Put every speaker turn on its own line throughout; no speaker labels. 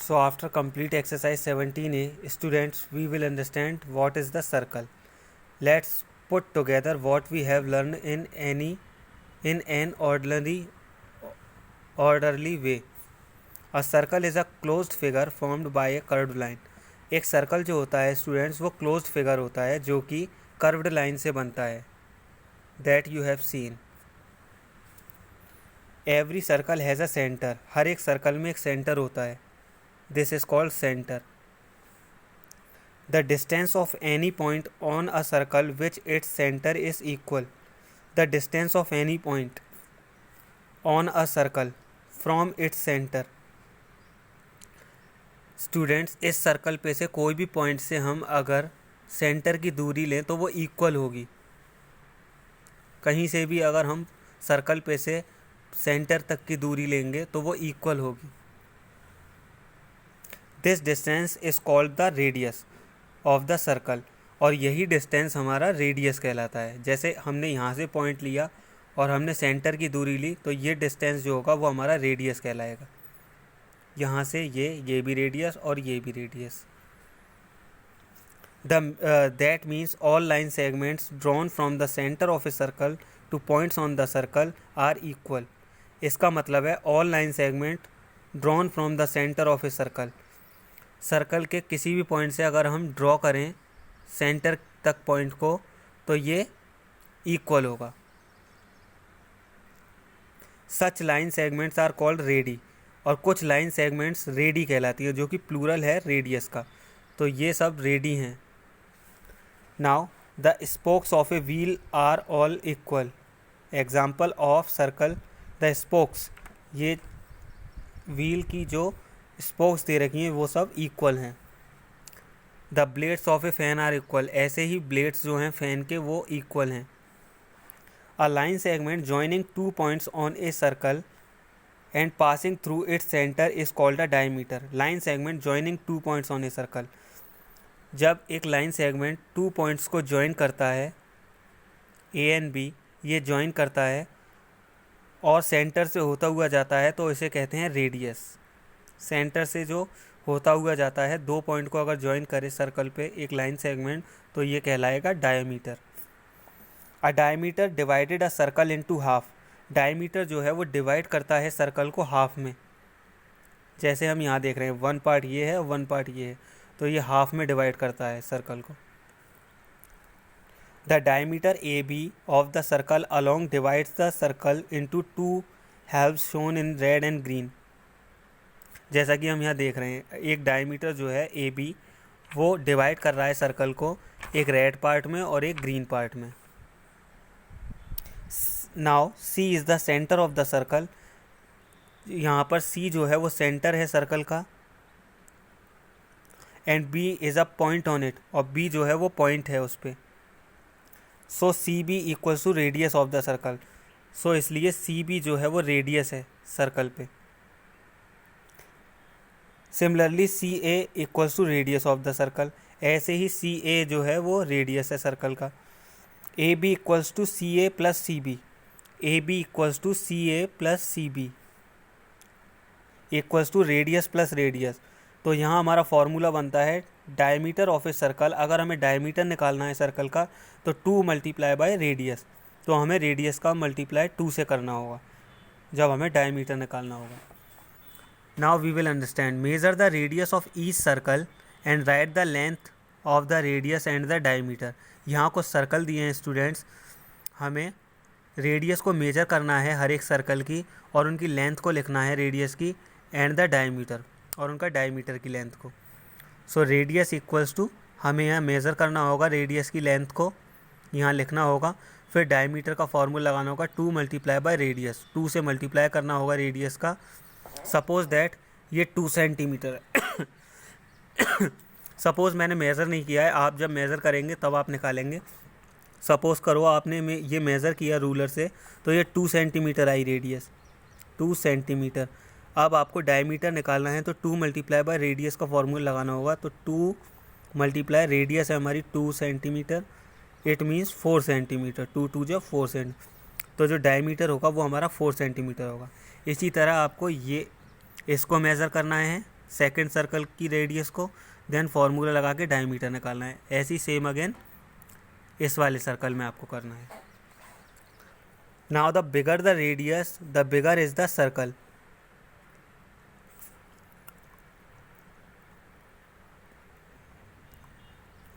So after complete exercise 17A, students, we will understand what is the circle. Let's put together what we have learned in an orderly way. A circle is a closed figure formed by a curved line. एक circle जो होता है students वो closed figure होता है जो कि curved line से बनता है. That you have seen. Every circle has a centre. हर एक सर्कल में एक सेंटर होता है. This is called centre. The distance of any point on a circle which its centre is equal. The distance of any point on a circle from its centre. Students, इस circle पे से कोई भी point से हम अगर centre की दूरी लें तो वो इक्वल होगी. कहीं से भी अगर हम सर्कल पे से सेंटर तक की दूरी लेंगे तो वो इक्वल होगी. This distance is called the radius of the circle. और यही डिस्टेंस हमारा रेडियस कहलाता है. जैसे हमने यहाँ से पॉइंट लिया और हमने सेंटर की दूरी ली तो ये डिस्टेंस जो होगा वो हमारा रेडियस कहलाएगा. यहाँ से ये भी रेडियस और ये भी radius. That means all line segments drawn from the centre of a circle to points on the circle are equal. इसका मतलब है all line segment drawn from the centre of a circle. Circle के किसी भी point से अगर हम draw करें सेंटर तक पॉइंट को तो ये इक्वल होगा. Such line segments are called radii. और कुछ लाइन सेगमेंट्स रेडी कहलाती है जो कि प्लूरल है रेडियस का. तो ये सब रेडी हैं. Now the spokes of a wheel are all equal. Example of circle the spokes. ये व्हील की जो स्पोक्स दे रखी हैं वो सब इक्वल हैं. The blades of a fan are equal. ऐसे ही ब्लेड्स जो हैं फैन के वो इक्वल हैं. A line segment joining two points on a circle and passing through its center is called a diameter. Line segment joining two points on a circle. जब एक line segment two points को join करता है A and B, ये join करता है और centre से होता हुआ जाता है तो इसे कहते हैं रेडियस. सेंटर से जो होता हुआ जाता है दो पॉइंट को अगर ज्वाइन करे सर्कल पे एक लाइन सेगमेंट तो ये कहलाएगा diameter. A diameter divided a circle into half. Diameter जो है वो डिवाइड करता है सर्कल को हाफ में. जैसे हम यहाँ देख रहे हैं वन पार्ट ये है वन पार्ट ये है तो ये हाफ में डिवाइड करता है सर्कल को. The diameter A B of the circle along divides the circle into two halves shown in red and green. जैसा कि हम यहाँ देख रहे हैं एक डायमीटर जो है ए बी वो डिवाइड कर रहा है सर्कल को एक रेड पार्ट में और एक ग्रीन पार्ट में. Now C is the centre of the circle. यहाँ पर C जो है वो सेंटर है सर्कल का. And B is a point on it. और B जो है वो पॉइंट है उस पर. So CB equals to radius of the circle. So इसलिए CB जो है वो रेडियस है सर्कल पे. Similarly CA equals to radius of the circle. ऐसे ही CA जो है वो रेडियस है सर्कल का. AB equals to CA plus CB. AB equals to CA plus CB equals to radius plus radius. तो यहाँ हमारा फॉर्मूला बनता है डायमीटर ऑफ ए सर्कल. अगर हमें डायमीटर निकालना है सर्कल का तो 2 मल्टीप्लाई बाय रेडियस. तो हमें रेडियस का मल्टीप्लाई 2 से करना होगा जब हमें डायमीटर निकालना होगा. Now we will understand. Measure the radius of each circle and write the length of the radius and the diameter. यहाँ कुछ सर्कल दिए हैं स्टूडेंट्स. हमें रेडियस को मेजर करना है हर एक सर्कल की और उनकी लेंथ को लिखना है रेडियस की एंड द डायमीटर और उनका डायमीटर की लेंथ को. सो रेडियस इक्वल्स टू हमें यहाँ मेज़र करना होगा रेडियस की लेंथ को यहाँ लिखना होगा. फिर डायमीटर का फॉर्मूला लगाना होगा 2 मल्टीप्लाई बाय रेडियस. 2 से मल्टीप्लाई करना होगा रेडियस का. सपोज़ दैट ये 2 सेंटीमीटर है. सपोज़ मैंने मेज़र नहीं किया है. आप जब मेज़र करेंगे तब आप निकालेंगे. सपोज़ करो आपने ये मेज़र किया रूलर से तो ये 2 सेंटीमीटर आई रेडियस. 2 सेंटीमीटर. अब आपको डायमीटर निकालना है तो 2 मल्टीप्लाई बाय रेडियस का फॉर्मूला लगाना होगा. तो 2 मल्टीप्लाई रेडियस है हमारी 2 सेंटीमीटर. It means 4 centimetre. 2 2 जो 4 सेंटीमीटर. तो जो डायमीटर होगा वो हमारा 4 सेंटीमीटर होगा. इसी तरह आपको ये इसको मेज़र करना है सेकंड सर्कल की रेडियस को, देन फार्मूला लगा के डायमीटर निकालना है। ऐसे ही सेम अगेन इस वाले सर्कल में आपको करना है। Now the bigger the radius the bigger is the circle.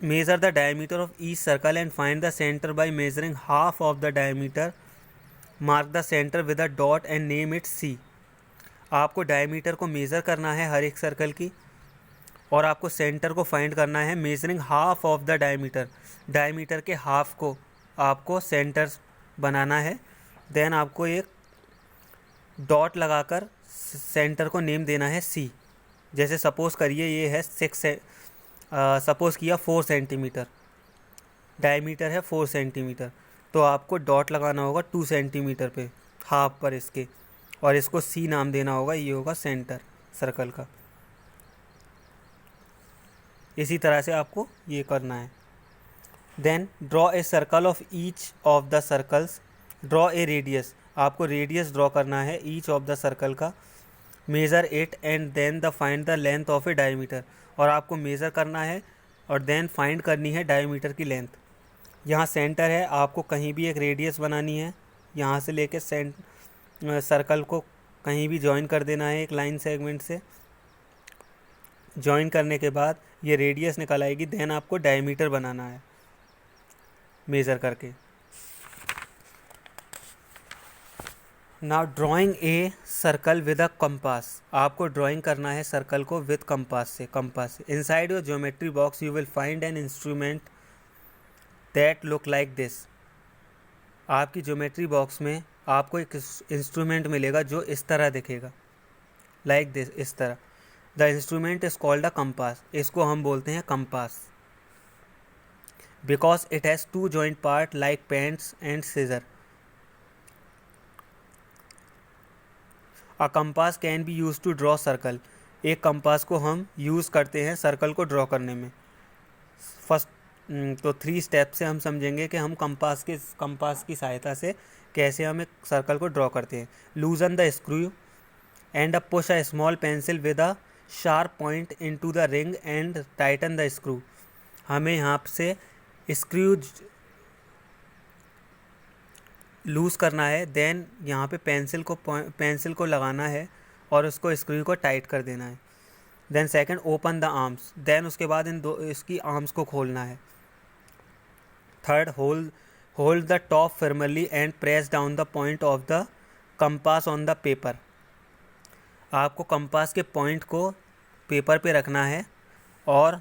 Measure the diameter of each circle and find the center by measuring half of the diameter. Mark the center with a dot and name it C. आपको diameter को measure करना है हर एक circle की, और आपको centre को find करना है measuring half of the diameter. Diameter के हाफ को आपको सेंटर बनाना है। देन आपको एक डॉट लगाकर सेंटर को नेम देना है सी। जैसे सपोज़ करिए ये है सपोज़ किया 4 सेंटीमीटर, डायमीटर है 4 सेंटीमीटर, तो आपको डॉट लगाना होगा 2 सेंटीमीटर पे हाफ पर इसके, और इसको सी नाम देना होगा। ये होगा सेंटर सर्कल का। इसी तरह से आपको ये करना है। Then draw a circle of each of the circles. Draw a radius, आपको रेडियस ड्रॉ करना है ईच ऑफ द सर्कल का। Measure it and then the find the length of a diameter, और आपको मेज़र करना है और देन फाइंड करनी है डायमीटर की लेंथ। यहाँ सेंटर है, आपको कहीं भी एक रेडियस बनानी है, यहाँ से लेके सर्कल को कहीं भी जॉइन कर देना है एक लाइन सेगमेंट से। जॉइन करने के बाद ये रेडियस निकल आएगी, देन आपको डायमीटर बनाना है मेज़र करके। Now drawing a circle with a compass, आपको ड्राइंग करना है सर्कल को विद कंपास से। Inside your geometry box you will find an instrument that look like this. आपकी ज्योमेट्री बॉक्स में आपको एक इंस्ट्रूमेंट मिलेगा जो इस तरह दिखेगा, लाइक दिस, इस तरह। The instrument is called a compass. इसको हम बोलते हैं compass because it has 2 joint part like pens and scissor. A compass can be use to draw circle. एक कंपास को हम यूज़ करते हैं सर्कल को ड्रॉ करने में। फर्स्ट तो 3 स्टेप से हम समझेंगे कि हम कंपास की सहायता से कैसे हम एक सर्कल को ड्रॉ करते हैं। लूजन the screw and push a small pencil with a sharp point into the ring and Titan the screw. हमें यहाँ से स्क्रू लूज़ करना है, देन यहाँ पे पेंसिल को लगाना है और उसको स्क्रू को टाइट कर देना है। Then second open the arms, then उसके बाद इसकी आर्म्स को खोलना है। Third hold the top firmly and press down the point of the compass on the paper. आपको कंपास के पॉइंट को पेपर पे रखना है और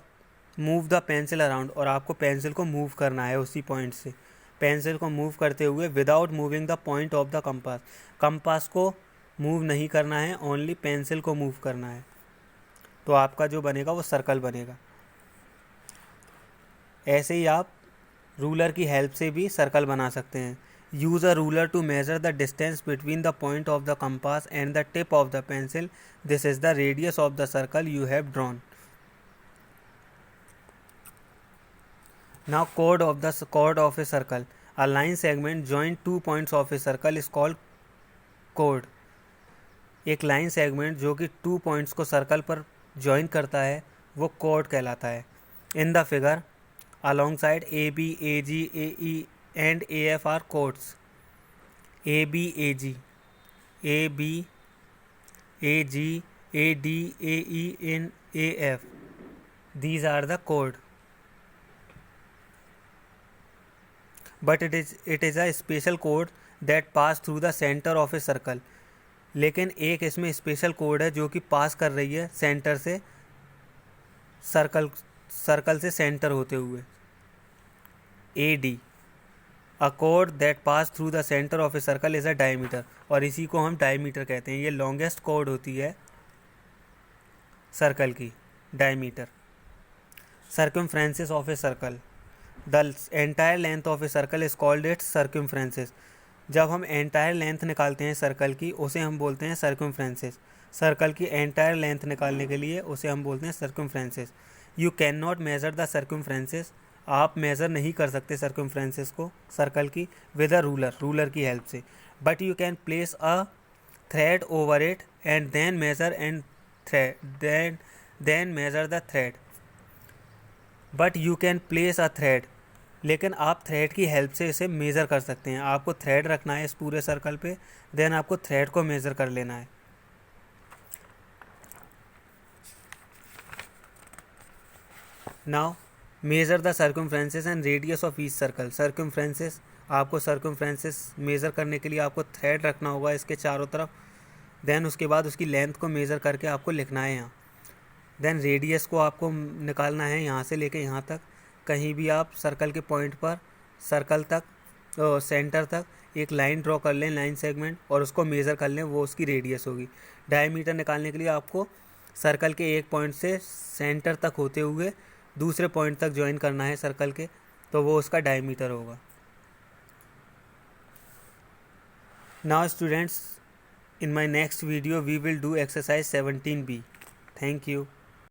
मूव द पेंसिल अराउंड, और आपको पेंसिल को मूव करना है उसी पॉइंट से। पेंसिल को मूव करते हुए without moving the point of the compass. Compass को मूव नहीं करना है, ओनली पेंसिल को मूव करना है, तो आपका जो बनेगा वो सर्कल बनेगा। ऐसे ही आप रूलर की हेल्प से भी सर्कल बना सकते हैं। Use a ruler to measure the distance between the point of the compass and the tip of the pencil. This is the radius of the circle you have drawn. Now chord of a circle. A line segment join 2 points of a circle is called chord. एक line segment जो कि 2 points को circle पर join करता है वो chord कहलाता है। In the figure alongside AB, AG, AE and AF are chords. AB, AG, AB, AG, AD, AE and AF. These are the chord. But it is a special chord that pass through the center of a circle. लेकिन एक इसमें special code है जो कि पास कर रही है centre से सर्कल से सेंटर होते हुए। AD, a code that pass through the centre of a circle is a diameter, और इसी को हम डायमीटर कहते हैं। ये लॉन्गेस्ट कोड होती है सर्कल की, diameter. Circumferences of a circle, the entire length of a circle is called its circumferences. जब हम एंटायर लेंथ निकालते हैं सर्कल की उसे हम बोलते हैं सर्कमफ्रेंसेस। सर्कल की एंटायर लेंथ निकालने के लिए उसे हम बोलते हैं circumferences. You can not measure the circumferences, आप मेज़र नहीं कर सकते सर्कमफ्रेंसेस को सर्कल की विद अ रूलर की हेल्प से। But you can place a thread over it and then measure and then measure the thread. But you can place a thread. लेकिन आप थ्रेड की हेल्प से इसे मेज़र कर सकते हैं. आपको थ्रेड रखना है इस पूरे सर्कल पे, देन आपको थ्रेड को मेज़र कर लेना है. Now measure the circumferences and radius of each circle. Circumferences, आपको सर्कमफ्रेंसेस मेज़र करने के लिए आपको थ्रेड रखना होगा इसके चारों तरफ. देन उसके बाद उसकी लेंथ को मेज़र करके आपको लिखना है यहाँ. देन रेडियस को आपको निकालना है यहाँ से लेके यहाँ तक. कहीं भी आप सर्कल के पॉइंट पर सर्कल तक सेंटर तक एक लाइन ड्रॉ कर लें, लाइन सेगमेंट, और उसको मेज़र कर लें, वो उसकी रेडियस होगी. डायमीटर निकालने के लिए आपको सर्कल के एक पॉइंट से सेंटर तक होते हुए दूसरे पॉइंट तक ज्वाइन करना है सर्कल के, तो वो उसका डायमीटर होगा. Now students, in my next video we will do exercise 17b. Thank you.